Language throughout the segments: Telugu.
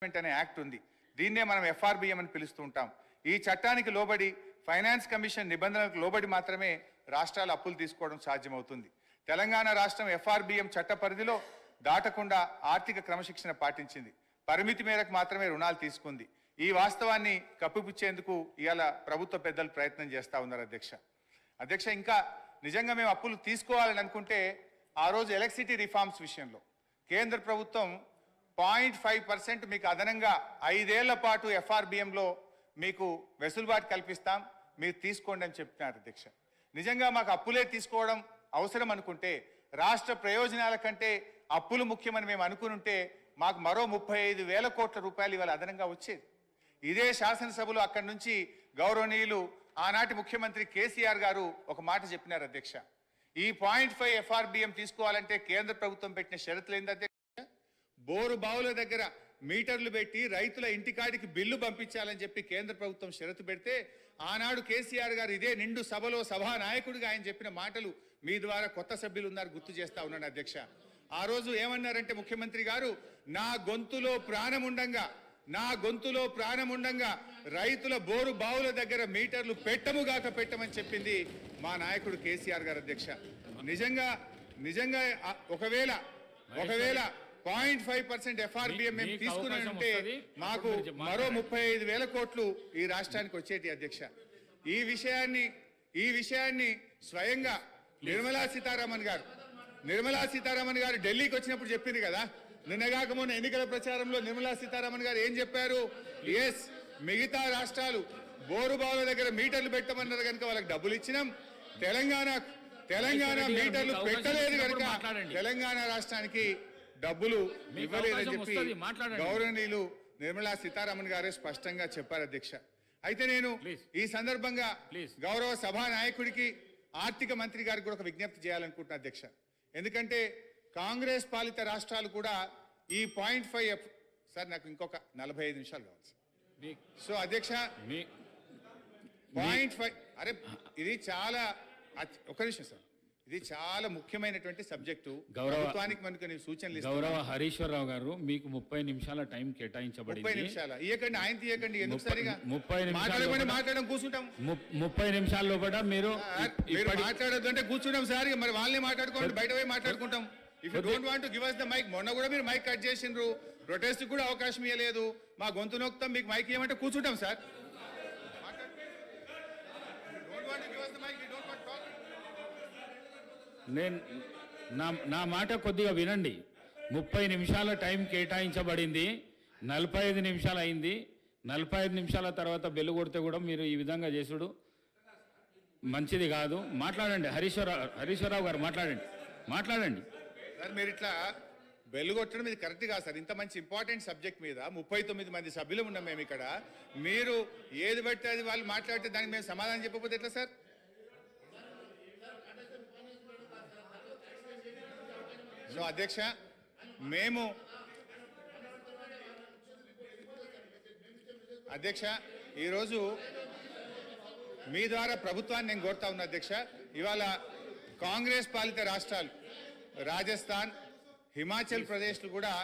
అనే యాక్ట్ ఉంది. దీన్నే మనం ఎఫ్ఆర్బిఎం అని పిలుస్తూ ఉంటాం. ఈ చట్టానికి లోబడి ఫైనాన్స్ కమిషన్ నిబంధనలకు లోబడి మాత్రమే రాష్ట్రాలు అప్పులు తీసుకోవడం సాధ్యమవుతుంది. తెలంగాణ రాష్ట్రం ఎఫ్ఆర్బిఎం చట్ట పరిధిలో దాటకుండా ఆర్థిక క్రమశిక్షణ పాటించింది. పరిమితి మేరకు మాత్రమే రుణాలు తీసుకుంది. ఈ వాస్తవాన్ని కప్పిపుచ్చేందుకు ఇవాళ ప్రభుత్వ పెద్దలు ప్రయత్నం చేస్తూ ఉన్నారు అధ్యక్ష. ఇంకా నిజంగా మేము అప్పులు తీసుకోవాలని అనుకుంటే ఆ రోజు ఎలక్ట్రిసిటీ రిఫార్మ్స్ విషయంలో కేంద్ర ప్రభుత్వం 0.5% మీకు అదనంగా 5 ఏళ్ల పాటు ఎఫ్ఆర్బిఎంలో మీకు వెసులుబాటు కల్పిస్తాం, మీరు తీసుకోండి అని చెప్తున్నారు అధ్యక్ష. నిజంగా మాకు అప్పులే తీసుకోవడం అవసరం అనుకుంటే, రాష్ట్ర ప్రయోజనాల కంటే అప్పులు ముఖ్యమని మేము అనుకునుంటే మాకు మరో 35,000 కోట్ల రూపాయలు ఇవాళ అదనంగా వచ్చేది. ఇదే శాసనసభలో అక్కడి నుంచి గౌరవనీయులు ఆనాటి ముఖ్యమంత్రి కేసీఆర్ గారు ఒక మాట చెప్పినారు అధ్యక్ష. ఈ 0.5 ఎఫ్ఆర్బిఎం తీసుకోవాలంటే కేంద్ర ప్రభుత్వం పెట్టిన షరతులు ఏంటి అధ్యక్ష? బోరు బావుల దగ్గర మీటర్లు పెట్టి రైతుల ఇంటికాడికి బిల్లు పంపించాలని చెప్పి కేంద్ర ప్రభుత్వం షరతు పెడితే ఆనాడు కేసీఆర్ గారు ఇదే నిండు సభలో సభానాయకుడిగా ఆయన చెప్పిన మాటలు మీ ద్వారా కొత్త సభ్యులు ఉన్నారు గుర్తు చేస్తా ఉన్నాను అధ్యక్ష. ఆ రోజు ఏమన్నారంటే ముఖ్యమంత్రి గారు, నా గొంతులో ప్రాణముండంగా రైతుల బోరు బావుల దగ్గర మీటర్లు పెట్టమని చెప్పింది మా నాయకుడు కేసీఆర్ గారు అధ్యక్ష. నిజంగా ఒకవేళ 0.5% ఎఫ్ఆర్బిఎం మేము తీసుకున్నామంటే మాకు మరో 35,000 కోట్లు ఈ రాష్ట్రానికి వచ్చేటి అధ్యక్ష. ఈ విషయాన్ని స్వయంగా నిర్మలా సీతారామన్ గారు ఢిల్లీకి వచ్చినప్పుడు చెప్పింది కదా. నిన్నగాక మొన్న ఎన్నికల ప్రచారంలో నిర్మలా సీతారామన్ గారు ఏం చెప్పారు? ఎస్, మిగతా రాష్ట్రాలు బోరుబావుల దగ్గర మీటర్లు పెట్టమన్నారు కనుక వాళ్ళకి డబ్బులు ఇచ్చినాం, తెలంగాణ మీటర్లు పెట్టలేదు కనుక తెలంగాణ రాష్ట్రానికి డబ్బులు ఇవ్వలేదని చెప్పి గౌరవనీయులు నిర్మలా సీతారామన్ గారే స్పష్టంగా చెప్పారు అధ్యక్ష. అయితే నేను ఈ సందర్భంగా గౌరవ సభా నాయకుడికి ఆర్థిక మంత్రి గారికి కూడా ఒక విజ్ఞప్తి చేయాలనుకుంటున్నా అధ్యక్ష. ఎందుకంటే కాంగ్రెస్ పాలిత రాష్ట్రాలు కూడా ఈ 0.5 సార్ నాకు ఇంకొక 45 నిమిషాలు కావాలి. సో అధ్యక్ష 0.5 ఇది చాలా ఒక నిమిషం సార్, ఇది చాలా ముఖ్యమైనటువంటి సబ్జెక్టు. ప్రభుత్వానికి మనకు సూచనలు గౌరవ హరీశ్వరరావు గారు, మీకు 30 నిమిషాల టైం కేటాయించబడింది. 30 నిమిషాలు ఇవ్వకండి, ఆయన తీయకండి. ఎందుకు సరిగా 30 నిమిషాలు మాట్లాడడం కూర్చుంటాం. 30 నిమిషాల లోపల మీరు మాట్లాడొద్దు అంటే కూర్చుంటాం సార్. మరి వాళ్ళని మాట్లాడుకోండి, బయట పోయి మాట్లాడుకుంటాం. If you don't want to give us the mic, మొన్న కూడా మీరు మైక్ కట్ చేసిండ్రు, ప్రొటెస్ట్ కూడా అవకాశం ఇవ్వలేదు. మా గొంతు నొక్కుతాం, మీకు మైక్ ఇవ్వమంటే కూర్చుంటాం సార్. నేను నా మాట కొద్దిగా వినండి. 30 నిమిషాల టైం కేటాయించబడింది, 45 నిమిషాలు అయింది. 45 నిమిషాల తర్వాత బెల్లు కొడితే కూడా మీరు ఈ విధంగా చేసుడు మంచిది కాదు. మాట్లాడండి హరీశ్వరరావు గారు, మాట్లాడండి సార్. మీరు ఇట్లా బెల్లు కొట్టడం ఇది కరెక్ట్ కాదు సార్. ఇంత మంచి ఇంపార్టెంట్ సబ్జెక్ట్ మీద 39 మంది సభ్యులు ఉన్నాం మేము ఇక్కడ. మీరు ఏది బట్టి అది వాళ్ళు మాట్లాడితే దానికి మేము సమాధానం చెప్పకపోతే ఎట్లా సార్? సో అధ్యక్ష, ఈరోజు మీ ద్వారా ప్రభుత్వాన్ని నేను కోరుతా ఉన్నా అధ్యక్ష. ఇవాళ కాంగ్రెస్ పాలిత రాష్ట్రాలు రాజస్థాన్, హిమాచల్ ప్రదేశ్లు కూడా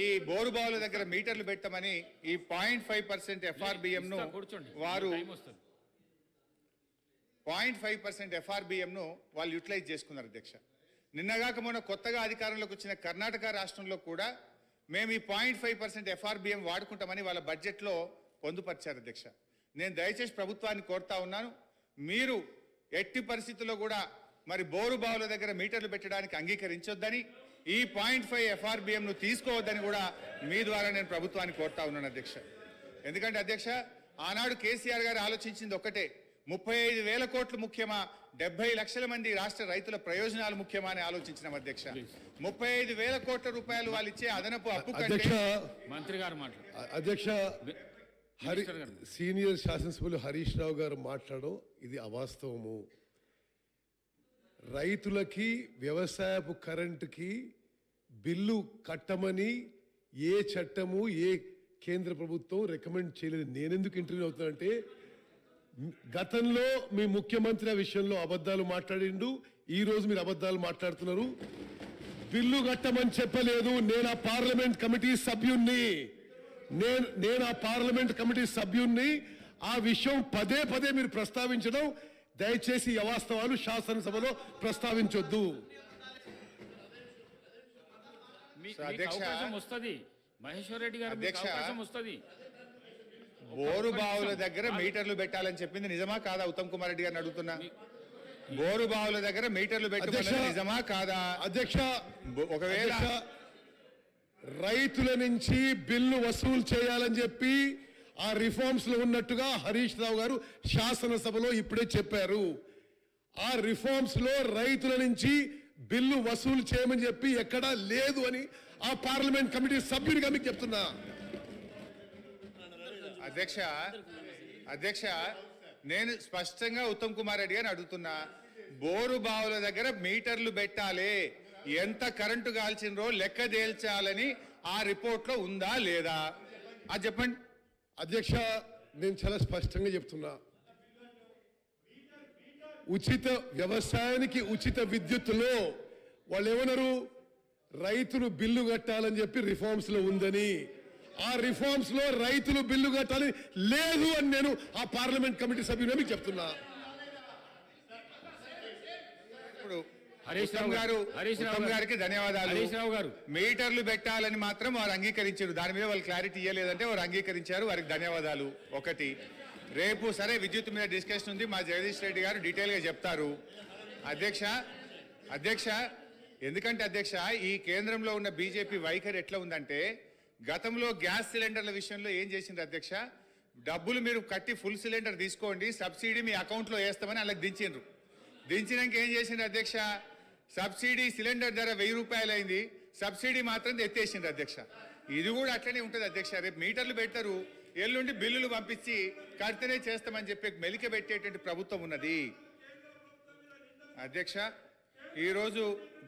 ఈ బోరుబావుల దగ్గర మీటర్లు పెట్టమని ఈ 0.5% ఎఫ్ఆర్బిఎంను వారు 0.5% ఎఫ్ఆర్బిఎంను వాళ్ళు యూటిలైజ్ చేసుకున్నారు అధ్యక్ష. నిన్నగాక మొన్న కొత్తగా అధికారంలోకి వచ్చిన కర్ణాటక రాష్ట్రంలో కూడా మేము ఈ 0.5% ఎఫ్ఆర్బిఎం వాడుకుంటామని వాళ్ళ బడ్జెట్లో పొందుపరిచారు అధ్యక్ష. నేను దయచేసి ప్రభుత్వాన్ని కోరుతా ఉన్నాను, మీరు ఎట్టి పరిస్థితుల్లో కూడా మరి బోరు బావుల దగ్గర మీటర్లు పెట్టడానికి అంగీకరించొద్దని, ఈ 0.5 ఎఫ్ఆర్బిఎంను తీసుకోవద్దని కూడా మీ ద్వారా నేను ప్రభుత్వాన్ని కోరుతా ఉన్నాను అధ్యక్ష. ఎందుకంటే అధ్యక్ష, ఆనాడు కేసీఆర్ గారు ఆలోచించింది ఒక్కటే, 35,000 కోట్లు ముఖ్యమా, 70 లక్షల మంది రాష్ట్ర రైతుల ప్రయోజనాలు ముఖ్యమా అని ఆలోచించిన అధ్యక్ష. 35,000 కోట్ల రూపాయలు వాళ్ళు ఇచ్చే అదనపు అప్పు కంటే మంత్రి గారు అధ్యక్ష సీనియర్ శాసనసభ్యులు హరీష్ రావు గారు మాట్లాడడం ఇది అవాస్తవము. రైతులకి వ్యవసాయపు కరెంటుకి బిల్లు కట్టమని ఏ చట్టము ఏ కేంద్ర ప్రభుత్వం రికమెండ్ చేయలేదు. నేనెందుకు ఇంటర్వ్యూ అవుతానంటే, గతంలో మీ ముఖ్యమంత్రి విషయంలో అబద్ధాలు మాట్లాడిండు, ఈ రోజు మీరు అబద్ధాలు మాట్లాడుతున్నారు. బిల్లు కట్టమని చెప్పలేదు. నేను ఆ పార్లమెంట్ కమిటీ సభ్యుణ్ణి. నేను ఆ పార్లమెంట్ కమిటీ సభ్యుణ్ణి. ఆ విషయం పదే పదే మీరు ప్రస్తావించడం దయచేసి ఈ అవాస్తవాలు శాసనసభలో ప్రస్తావించొద్దు. మీకు అధ్యక్ష, అవకాశం వస్తుంది. మహేశ్వర్ రెడ్డి గారు మీకు అధ్యక్ష, అవకాశం వస్తుంది. బోరు బావుల దగ్గర మీటర్లు పెట్టాలని చెప్పింది నిజమా కాదా? ఉత్తమ్ కుమార్ రెడ్డి గారిని అడుగుతున్నా. బోరు బావుల దగ్గర మీటర్లు పెట్టాలని నిజమా కాదా? అధ్యక్ష, ఒకవేళ రైతుల నుంచి బిల్లు వసూలు చేయాలని చెప్పి ఆ రిఫార్మ్స్ లో ఉన్నట్టుగా హరీష్ రావు గారు శాసనసభలో ఇప్పుడే చెప్పారు. ఆ రిఫార్మ్స్ లో రైతుల నుంచి బిల్లు వసూలు చేయమని చెప్పి ఎక్కడా లేదు అని ఆ పార్లమెంట్ కమిటీ సభ్యుడిగా మీకు చెప్తున్నా. అధ్యక్ష, నేను స్పష్టంగా ఉత్తమ్ కుమార్ రెడ్డి గారిని అడుగుతున్నా. బోరు బావుల దగ్గర మీటర్లు పెట్టాలి, ఎంత కరెంటు కాల్చినరో లెక్క తేల్చాలని ఆ రిపోర్ట్ లో ఉందా లేదా అది చెప్పండి. అధ్యక్ష, నేను చాలా స్పష్టంగా చెప్తున్నా. ఉచిత వ్యవసాయానికి ఉచిత విద్యుత్తులో వాళ్ళు ఏమన్నారు? రైతులు బిల్లు కట్టాలని చెప్పి రిఫార్మ్స్ లో ఉందని. ఆ రిఫార్మ్స్ లో రైతులు బిల్లు కట్టాలని లేదు అని నేను ఆ పార్లమెంట్ కమిటీ సభ్యుని మీకు చెప్తున్నా. ఇప్పుడు హరీష్ రావు ఉత్తమ్ గారికి ధన్యవాదాలు. హరీష్ రావు గారు మీటర్లు పెట్టాలని మాత్రం వారు అంగీకరించారు. దాని మీద వాళ్ళు క్లారిటీ ఇవ్వలేదంటే వారు అంగీకరించారు. వారికి ధన్యవాదాలు. ఒకటి, రేపు సరే విద్యుత్ మీద డిస్కషన్ ఉంది, మా జగదీష్ రెడ్డి గారు డీటెయిల్ గా చెప్తారు. అధ్యక్ష, ఎందుకంటే అధ్యక్ష, ఈ కేంద్రంలో ఉన్న బీజేపీ వైఖరి ఎట్లా ఉందంటే, గతంలో గ్యాస్ సిలిండర్ల విషయంలో ఏం చేసింది అధ్యక్ష? డబ్బులు మీరు కట్టి ఫుల్ సిలిండర్ తీసుకోండి, సబ్సిడీ మీ అకౌంట్లో వేస్తామని అలాగ దించిండ్రు. దించినాక ఏం చేసిండ్రు అధ్యక్ష? సబ్సిడీ సిలిండర్ ధర 1000 రూపాయలు అయింది, సబ్సిడీ మాత్రం ఎత్తేసిండ్రు అధ్యక్ష. ఇది కూడా అట్లనే ఉంటుంది అధ్యక్ష. రేపు మీటర్లు పెడతారు, ఎల్లుండి బిల్లులు పంపించి కడితేనే చేస్తామని చెప్పి మెలిక పెట్టేటువంటి ప్రభుత్వం ఉన్నది అధ్యక్ష. ఈరోజు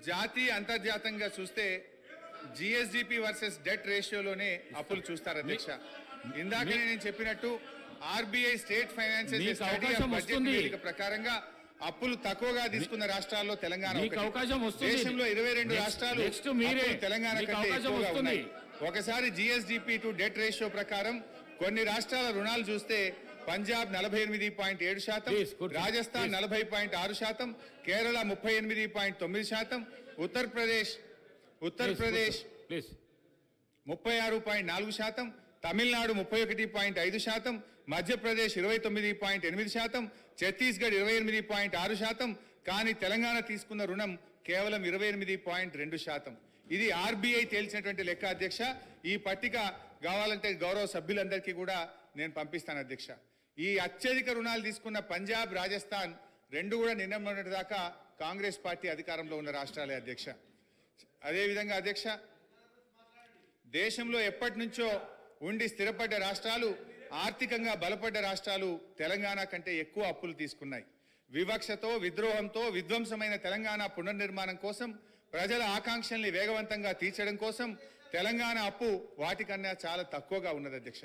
జాతీయ అంతర్జాతీయంగా చూస్తే జిఎస్డిపి వర్సెస్ డెట్ రేషియోలోనే అప్పులు చూస్తారు అధ్యక్ష. ఇందాకనే నేను చెప్పినట్టు ఆర్బీఐ స్టేట్ ఫైనాన్షియల్ మీకు స్టడీ అవకాశం ఆఫ్ బడ్జెట్ వస్తుంది. నివేదిక ప్రకారంగా అప్పులు తక్కువగా తీసుకున్న రాష్ట్రాల్లో తెలంగాణ మీకు ఒకటి. అవకాశం వస్తుంది. దేశంలో 22 రాష్ట్రాలు నెక్స్ట్ మీరే. అప్పులు తెలంగాణ మీకు కంటే అవకాశం ఎక్కువగా వస్తుంది. ఉన్నాయి. ఒకసారి జిఎస్డిపి టు డెట్ రేషియో ప్రకారం కొన్ని రాష్ట్రాల రుణాలు చూస్తే పంజాబ్ 48.7%, Please, కూర్చోండి. రాజస్థాన్ 40.6%, కేరళ 38.9%, ఉత్తరప్రదేశ్ ప్లీజ్ 36.4%, తమిళనాడు 31.5%, మధ్యప్రదేశ్ 29.8%, ఛత్తీస్గఢ్ 28.6%. కానీ తెలంగాణ తీసుకున్న రుణం కేవలం 28.2%. ఇది ఆర్బీఐ తేల్చినటువంటి లెక్క అధ్యక్ష. ఈ పట్టిక కావాలంటే గౌరవ సభ్యులందరికీ కూడా నేను పంపిస్తాను అధ్యక్ష. ఈ అత్యధిక రుణాలు తీసుకున్న పంజాబ్, రాజస్థాన్ రెండు కూడా నిన్న మొన్నటి దాకా కాంగ్రెస్ పార్టీ అధికారంలో ఉన్న రాష్ట్రాలే అధ్యక్ష. అదేవిధంగా అధ్యక్ష, దేశంలో ఎప్పటి నుంచో ఉండి స్థిరపడ్డ రాష్ట్రాలు, ఆర్థికంగా బలపడ్డ రాష్ట్రాలు తెలంగాణ కంటే ఎక్కువ అప్పులు తీసుకున్నాయి. వివక్షతో, విద్రోహంతో విధ్వంసమైన తెలంగాణ పునర్నిర్మాణం కోసం, ప్రజల ఆకాంక్షల్ని వేగవంతంగా తీర్చడం కోసం తెలంగాణ అప్పు వాటికన్నా చాలా తక్కువగా ఉన్నది అధ్యక్ష.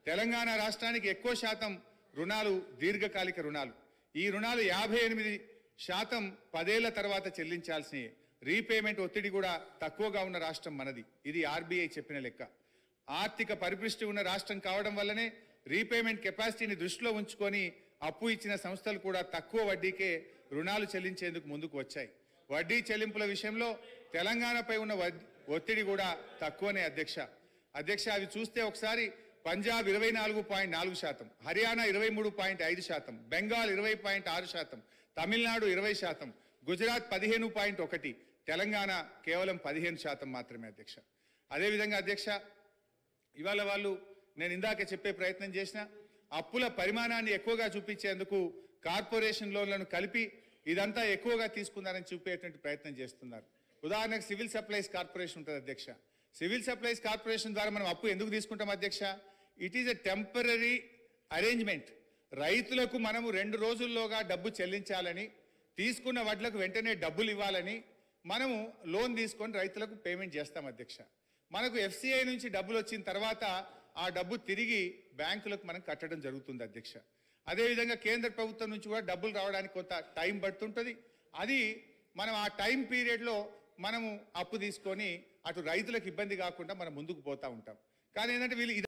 తెలంగాణ రాష్ట్రానికి ఎక్కువ శాతం రుణాలు దీర్ఘకాలిక రుణాలు. ఈ రుణాలు 58% 10 ఏళ్ల తర్వాత చెల్లించాల్సినవి. రీపేమెంట్ ఒత్తిడి కూడా తక్కువగా ఉన్న రాష్ట్రం మనది. ఇది ఆర్బీఐ చెప్పిన లెక్క. ఆర్థిక పరిపుష్టి ఉన్న రాష్ట్రం కావడం వల్లనే రీపేమెంట్ కెపాసిటీని దృష్టిలో ఉంచుకొని అప్పు ఇచ్చిన సంస్థలు కూడా తక్కువ వడ్డీకే రుణాలు చెల్లించేందుకు ముందుకు వచ్చాయి. వడ్డీ చెల్లింపుల విషయంలో తెలంగాణపై ఉన్న ఒత్తిడి కూడా తక్కువనే అధ్యక్ష. అవి చూస్తే ఒకసారి పంజాబ్ 24.4%, హర్యానా 23.5%, బెంగాల్ 20.6%, తమిళనాడు 20%, గుజరాత్ 15.1%, తెలంగాణ కేవలం 15% మాత్రమే అధ్యక్ష. అదేవిధంగా అధ్యక్ష, ఇవాళ వాళ్ళు నేను ఇందాక చెప్పే ప్రయత్నం చేసిన అప్పుల పరిమాణాన్ని ఎక్కువగా చూపించేందుకు కార్పొరేషన్ లోన్లను కలిపి ఇదంతా ఎక్కువగా తీసుకున్నారని చూపేటువంటి ప్రయత్నం చేస్తున్నారు. ఉదాహరణకు సివిల్ సప్లైస్ కార్పొరేషన్ ఉంటుంది అధ్యక్ష. సివిల్ సప్లైస్ కార్పొరేషన్ ద్వారా మనం అప్పు ఎందుకు తీసుకుంటాం అధ్యక్ష? It is a temporary arrangement. రైతులకు మనము 2 రోజుల్లోగా డబ్బు చెల్లించాలని, తీసుకున్న వడ్లకు వెంటనే డబ్బులు ఇవ్వాలని మనము లోన్ తీసుకొని రైతులకు పేమెంట్ చేస్తాం అధ్యక్ష. మనకు ఎఫ్సిఐ నుంచి డబ్బులు వచ్చిన తర్వాత ఆ డబ్బు తిరిగి బ్యాంకులకు మనం కట్టడం జరుగుతుంది అధ్యక్ష. అదేవిధంగా కేంద్ర ప్రభుత్వం నుంచి కూడా డబ్బులు రావడానికి కొంత టైం పడుతుంటుంది. అది మనం ఆ టైం పీరియడ్లో మనము అప్పు తీసుకొని అటు రైతులకు ఇబ్బంది కాకుండా మనం ముందుకు పోతూ ఉంటాం. కానీ ఏంటంటే వీళ్ళు